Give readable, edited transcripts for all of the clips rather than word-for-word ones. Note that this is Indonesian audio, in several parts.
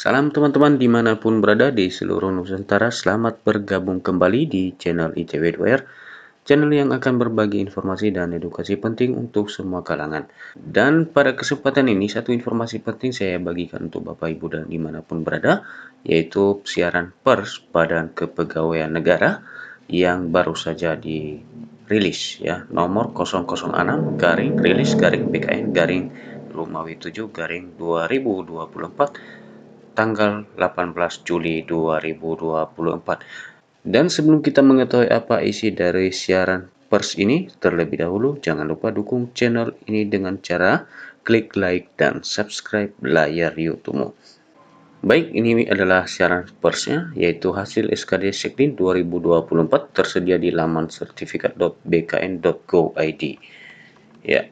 Salam teman-teman dimanapun berada di seluruh Nusantara, selamat bergabung kembali di channel ITW2R, channel yang akan berbagi informasi dan edukasi penting untuk semua kalangan. Dan pada kesempatan ini, satu informasi penting saya bagikan untuk Bapak Ibu dan dimanapun berada, yaitu siaran pers Badan Kepegawaian Negara yang baru saja dirilis, ya, nomor 006 garing rilis garing BKN garing Romawi 7 garing 2024 tanggal 18 Juli 2024. Dan sebelum kita mengetahui apa isi dari siaran pers ini, terlebih dahulu jangan lupa dukung channel ini dengan cara klik like dan subscribe layar YouTube-mu. Baik, ini adalah siaran persnya, yaitu hasil SKD Sekdin 2024 tersedia di laman sertifikat.bkn.go.id. Ya,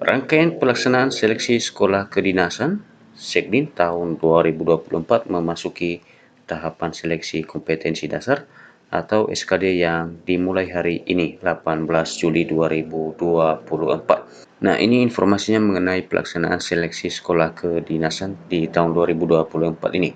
rangkaian pelaksanaan seleksi sekolah kedinasan Sekdin tahun 2024 memasuki tahapan seleksi kompetensi dasar atau SKD yang dimulai hari ini 18 Juli 2024. Nah, ini informasinya mengenai pelaksanaan seleksi sekolah kedinasan di tahun 2024 ini.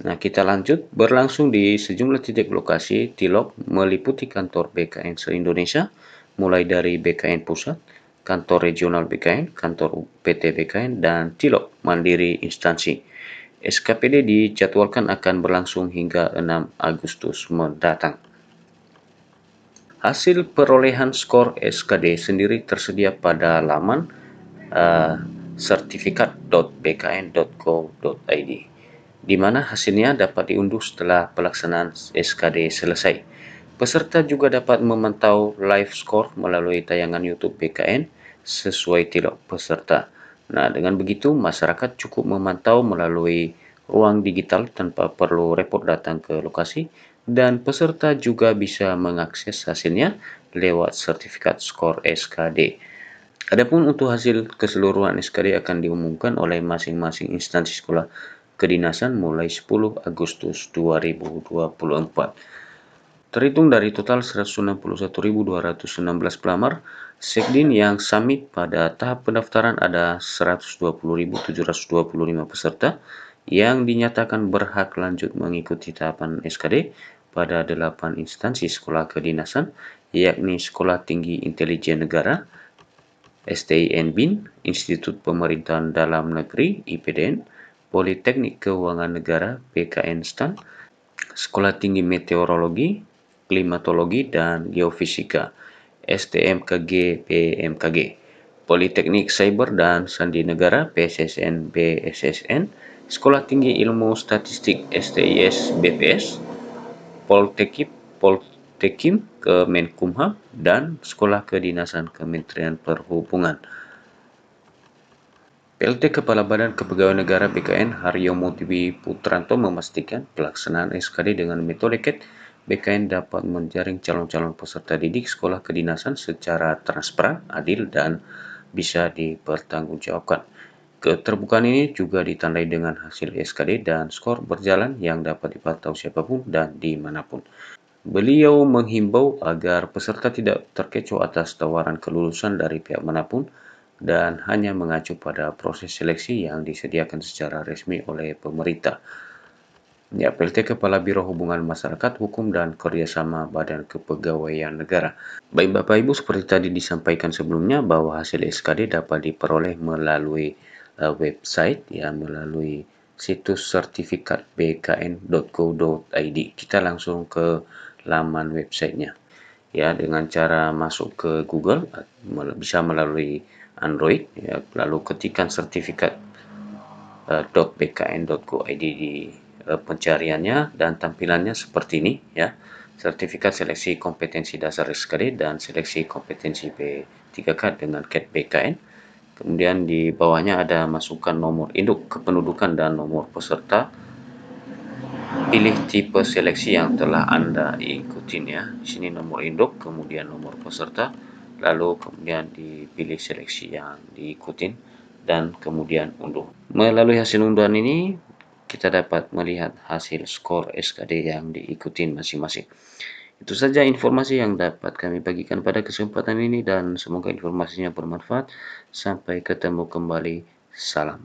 Nah, kita lanjut. Berlangsung di sejumlah titik lokasi TILOK meliputi kantor BKN se-Indonesia, mulai dari BKN Pusat, kantor regional BKN, kantor PT BKN, dan TILOK Mandiri Instansi. SKPD dijadwalkan akan berlangsung hingga 6 Agustus mendatang. Hasil perolehan skor SKD sendiri tersedia pada laman sertifikat.bkn.go.id, di mana hasilnya dapat diunduh setelah pelaksanaan SKD selesai. Peserta juga dapat memantau live score melalui tayangan YouTube BKN sesuai tilok peserta. Nah, dengan begitu masyarakat cukup memantau melalui ruang digital tanpa perlu repot datang ke lokasi, dan peserta juga bisa mengakses hasilnya lewat sertifikat skor SKD. Adapun untuk hasil keseluruhan SKD akan diumumkan oleh masing-masing instansi sekolah kedinasan mulai 10 Agustus 2024. Terhitung dari total 161.216 pelamar, Sekdin yang submit pada tahap pendaftaran ada 120.725 peserta yang dinyatakan berhak lanjut mengikuti tahapan SKD pada 8 instansi sekolah kedinasan, yakni Sekolah Tinggi Intelijen Negara, STIN BIN, Institut Pemerintahan Dalam Negeri (IPDN), Politeknik Keuangan Negara (PKN STAN), Sekolah Tinggi Meteorologi, Klimatologi dan Geofisika (STMKG BMKG), Politeknik Cyber dan Sandi Negara (PSSN BSSN), Sekolah Tinggi Ilmu Statistik STIS BPS, Poltekim Kemenkumham, dan Sekolah Kedinasan Kementerian Perhubungan. PLT Kepala Badan Kepegawaian Negara BKN Haryomo Dwi Putranto memastikan pelaksanaan SKD dengan metode CAT BKN dapat menjaring calon-calon peserta didik sekolah kedinasan secara transparan, adil, dan bisa dipertanggungjawabkan. Keterbukaan ini juga ditandai dengan hasil SKD dan skor berjalan yang dapat dipantau siapapun dan dimanapun. Beliau menghimbau agar peserta tidak terkecoh atas tawaran kelulusan dari pihak manapun dan hanya mengacu pada proses seleksi yang disediakan secara resmi oleh pemerintah. Ya, PLT Kepala Biro Hubungan Masyarakat, Hukum dan Kerjasama Badan Kepegawaian Negara. Baik Bapak Ibu, seperti tadi disampaikan sebelumnya bahwa hasil SKD dapat diperoleh melalui website, ya, melalui situs sertifikat.bkn.go.id. Kita langsung ke laman websitenya, ya, dengan cara masuk ke Google, bisa melalui Android, ya, lalu ketikkan sertifikat.bkn.go.id di pencariannya, dan tampilannya seperti ini, ya. Sertifikat seleksi kompetensi dasar SKD dan seleksi kompetensi B3K dengan CAT BKN. Kemudian di bawahnya ada masukkan nomor induk kependudukan dan nomor peserta. Pilih tipe seleksi yang telah Anda ikutin, ya. Di sini nomor induk, kemudian nomor peserta, lalu kemudian dipilih seleksi yang diikutin dan kemudian unduh. Melalui hasil unduhan ini kita dapat melihat hasil skor SKD yang diikuti masing-masing. Itu saja informasi yang dapat kami bagikan pada kesempatan ini dan semoga informasinya bermanfaat. Sampai ketemu kembali. Salam.